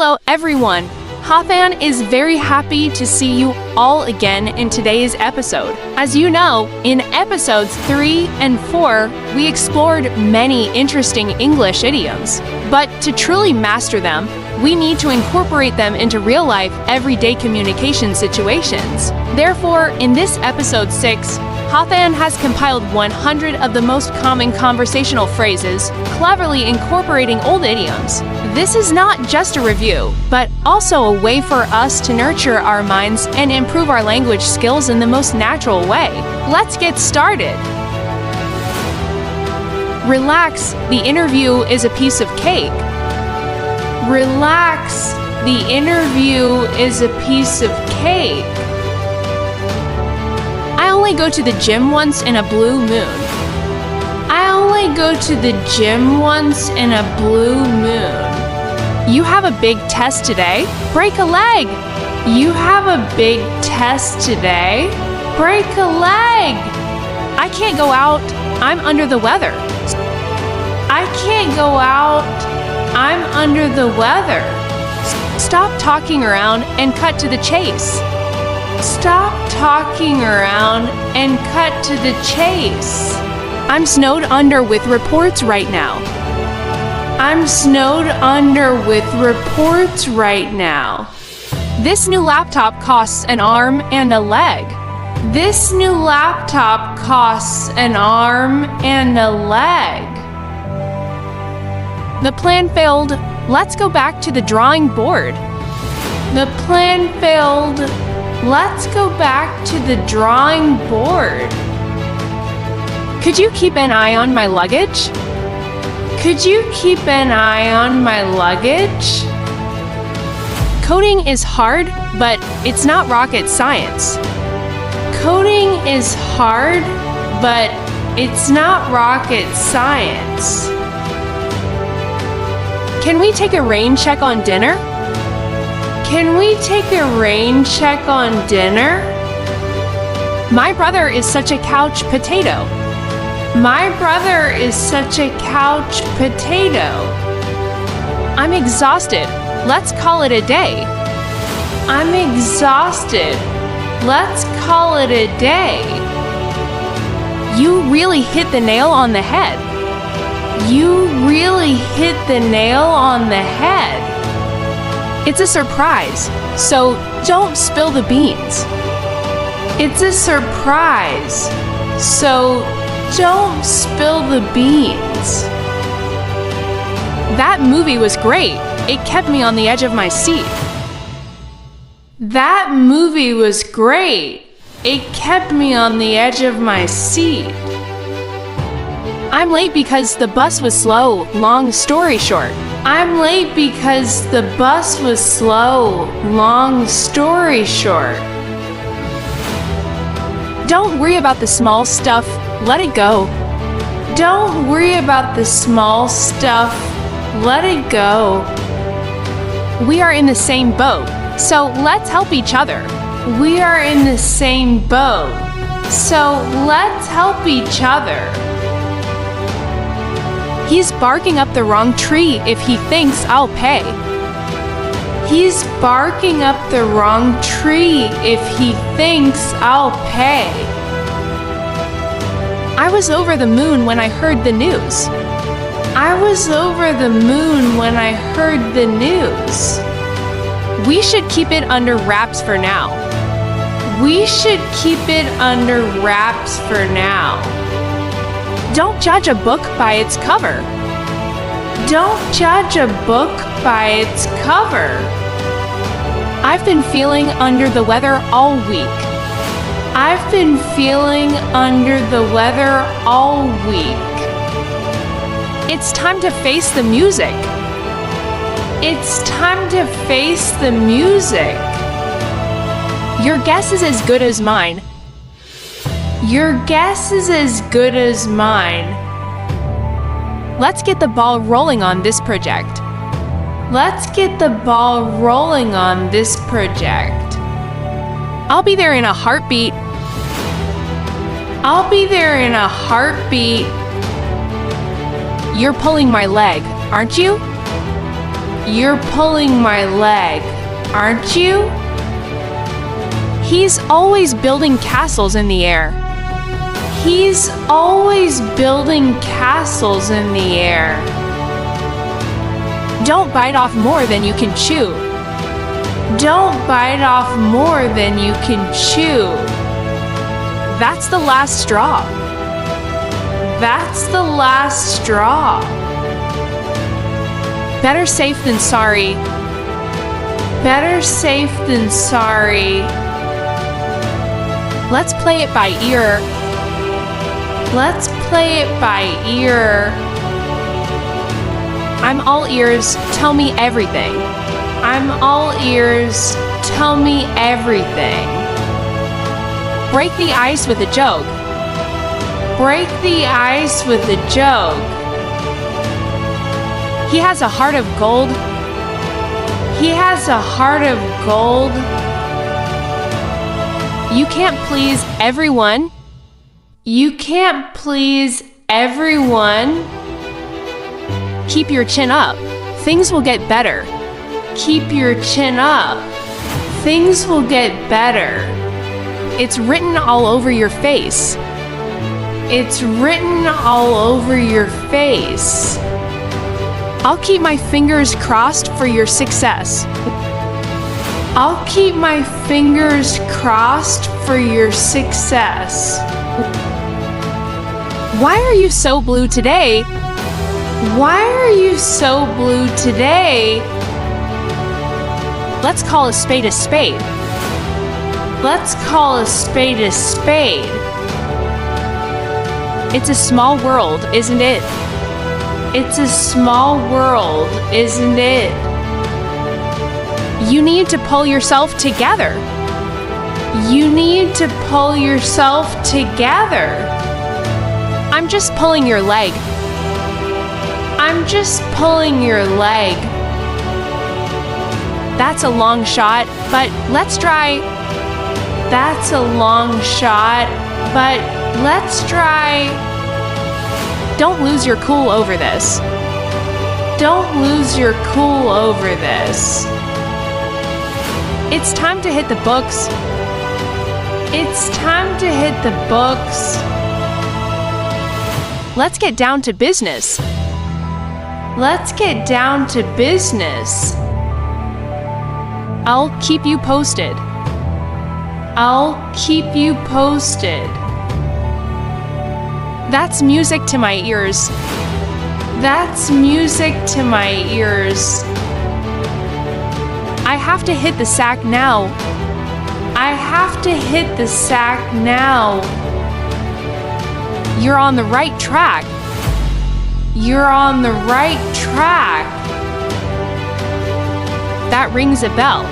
Hello everyone! Hafan is very happy to see you all again in today's episode. As you know, in episodes 3 and 4, we explored many interesting English idioms. But to truly master them, we need to incorporate them into real-life, everyday communication situations. Therefore, in this episode 6, Hafan has compiled 100 of the most common conversational phrases, cleverly incorporating old idioms. This is not just a review, but also a way for us to nurture our minds and improve our language skills in the most natural way. Let's get started! Relax, the interview is a piece of cake. Relax, the interview is a piece of cake. I only go to the gym once in a blue moon. I only go to the gym once in a blue moon. You have a big test today? Break a leg! You have a big test today? Break a leg! I can't go out. I'm under the weather. I can't go out. I'm under the weather. Stop talking around and cut to the chase. Stop talking around and cut to the chase. I'm snowed under with reports right now. I'm snowed under with reports right now. This new laptop costs an arm and a leg. This new laptop costs an arm and a leg. The plan failed. Let's go back to the drawing board. The plan failed. Let's go back to the drawing board. Could you keep an eye on my luggage? Could you keep an eye on my luggage? Coding is hard, but it's not rocket science. Coding is hard, but it's not rocket science. Can we take a rain check on dinner? Can we take a rain check on dinner? My brother is such a couch potato. My brother is such a couch potato. I'm exhausted. Let's call it a day. I'm exhausted. Let's call it a day. You really hit the nail on the head. You really hit the nail on the head. It's a surprise, so don't spill the beans. It's a surprise, so don't spill the beans. That movie was great. It kept me on the edge of my seat. That movie was great. It kept me on the edge of my seat. I'm late because the bus was slow, long story short. I'm late because the bus was slow, long story short. Don't worry about the small stuff, let it go. Don't worry about the small stuff, let it go. We are in the same boat, so let's help each other. We are in the same boat, so let's help each other. He's barking up the wrong tree if he thinks I'll pay. He's barking up the wrong tree if he thinks I'll pay. I was over the moon when I heard the news. I was over the moon when I heard the news. We should keep it under wraps for now. We should keep it under wraps for now. Don't judge a book by its cover. Don't judge a book by its cover. I've been feeling under the weather all week. I've been feeling under the weather all week. It's time to face the music. It's time to face the music. Your guess is as good as mine. Your guess is as good as mine. Let's get the ball rolling on this project. Let's get the ball rolling on this project. I'll be there in a heartbeat. I'll be there in a heartbeat. You're pulling my leg, aren't you? You're pulling my leg, aren't you? He's always building castles in the air. He's always building castles in the air. Don't bite off more than you can chew. Don't bite off more than you can chew. That's the last straw. That's the last straw. Better safe than sorry. Better safe than sorry. Let's play it by ear. Let's play it by ear. I'm all ears, tell me everything. I'm all ears, tell me everything. Break the ice with a joke. Break the ice with a joke. He has a heart of gold. He has a heart of gold. You can't please everyone. You can't please everyone. Keep your chin up. Things will get better. Keep your chin up. Things will get better. It's written all over your face. It's written all over your face. I'll keep my fingers crossed for your success. I'll keep my fingers crossed for your success. Why are you so blue today? Why are you so blue today? Let's call a spade a spade. Let's call a spade a spade. It's a small world, isn't it? It's a small world, isn't it? You need to pull yourself together. You need to pull yourself together. I'm just pulling your leg. I'm just pulling your leg. That's a long shot, but let's try. That's a long shot, but let's try. Don't lose your cool over this. Don't lose your cool over this. It's time to hit the books. It's time to hit the books. Let's get down to business. Let's get down to business. I'll keep you posted. I'll keep you posted. That's music to my ears. That's music to my ears. I have to hit the sack now. I have to hit the sack now. You're on the right track. You're on the right track. That rings a bell.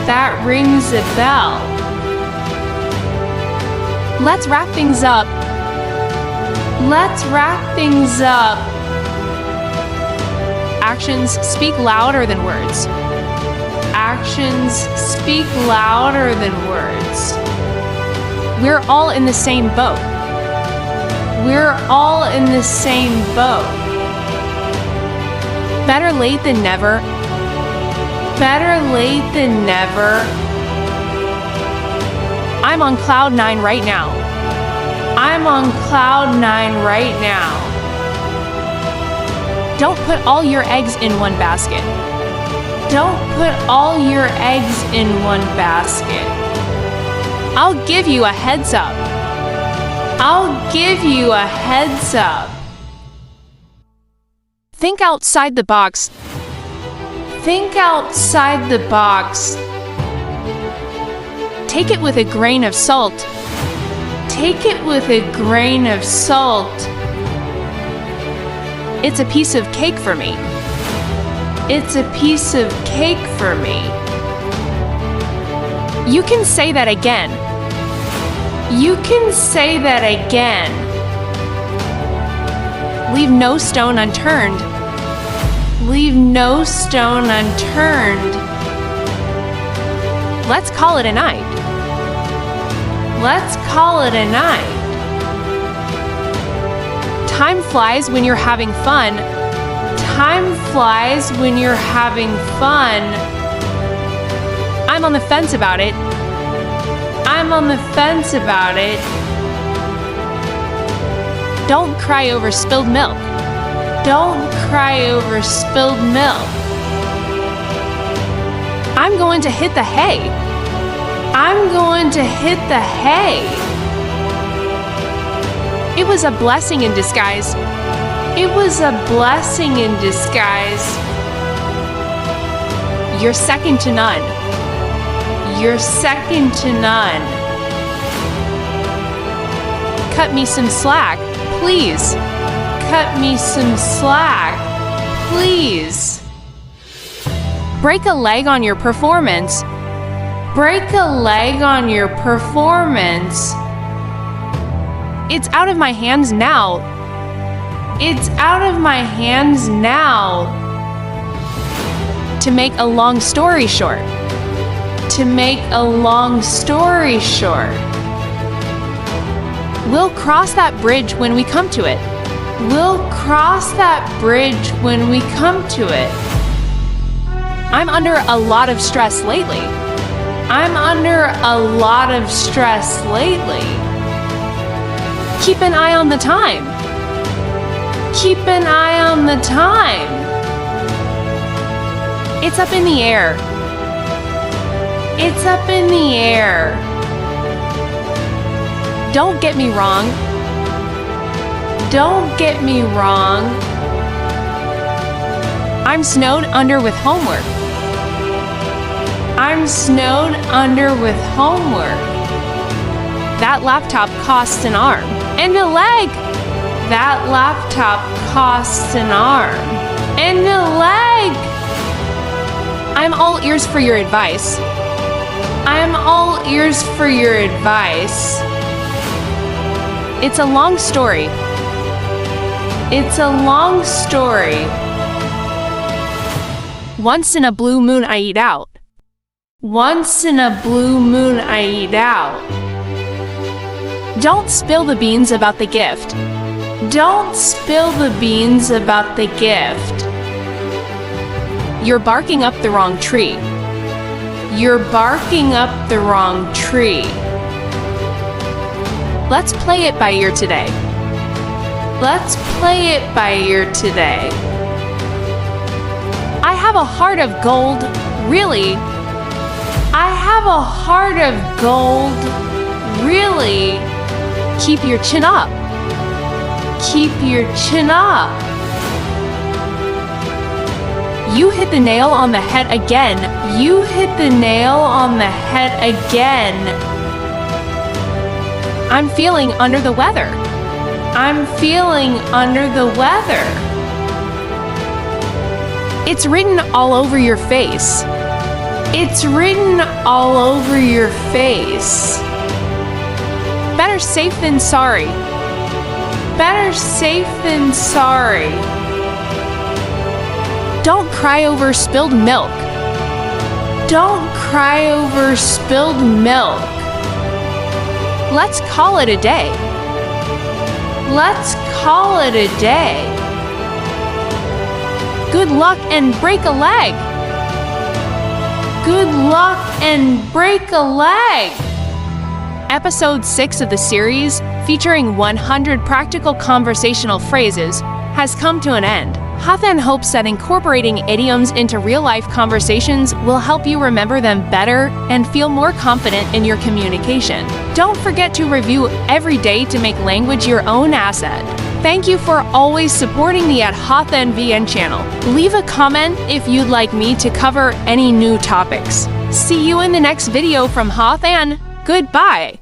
That rings a bell. Let's wrap things up. Let's wrap things up. Actions speak louder than words. Actions speak louder than words. We're all in the same boat. We're all in the same boat. Better late than never. Better late than never. I'm on cloud 9 right now. I'm on cloud 9 right now. Don't put all your eggs in one basket. Don't put all your eggs in one basket. I'll give you a heads up. I'll give you a heads up. Think outside the box. Think outside the box. Take it with a grain of salt. Take it with a grain of salt. It's a piece of cake for me. It's a piece of cake for me. You can say that again. You can say that again. Leave no stone unturned. Leave no stone unturned. Let's call it a night. Let's call it a night. Time flies when you're having fun. Time flies when you're having fun. I'm on the fence about it. I'm on the fence about it. Don't cry over spilled milk. Don't cry over spilled milk. I'm going to hit the hay. I'm going to hit the hay. It was a blessing in disguise. It was a blessing in disguise. You're second to none. You're second to none. Cut me some slack, please. Cut me some slack, please. Break a leg on your performance. Break a leg on your performance. It's out of my hands now. It's out of my hands now. To make a long story short. To make a long story short. We'll cross that bridge when we come to it. We'll cross that bridge when we come to it. I'm under a lot of stress lately. I'm under a lot of stress lately. Keep an eye on the time. Keep an eye on the time. It's up in the air. It's up in the air. Don't get me wrong. Don't get me wrong. I'm snowed under with homework. I'm snowed under with homework. That laptop costs an arm and a leg. That laptop costs an arm and a leg. I'm all ears for your advice. I'm all ears for your advice. It's a long story. It's a long story. Once in a blue moon I eat out. Once in a blue moon I eat out. Don't spill the beans about the gift. Don't spill the beans about the gift. You're barking up the wrong tree. You're barking up the wrong tree. Let's play it by ear today. Let's play it by ear today. I have a heart of gold, really. I have a heart of gold, really. Keep your chin up. Keep your chin up. You hit the nail on the head again. You hit the nail on the head again. I'm feeling under the weather. I'm feeling under the weather. It's written all over your face. It's written all over your face. Better safe than sorry. Better safe than sorry. Don't cry over spilled milk. Don't cry over spilled milk. Let's call it a day. Let's call it a day. Good luck and break a leg. Good luck and break a leg. Episode 6 of the series, featuring 100 practical conversational phrases, has come to an end. Hathan hopes that incorporating idioms into real-life conversations will help you remember them better and feel more confident in your communication. Don't forget to review every day to make language your own asset. Thank you for always supporting the @HathanVN channel. Leave a comment if you'd like me to cover any new topics. See you in the next video from Hathan. Goodbye.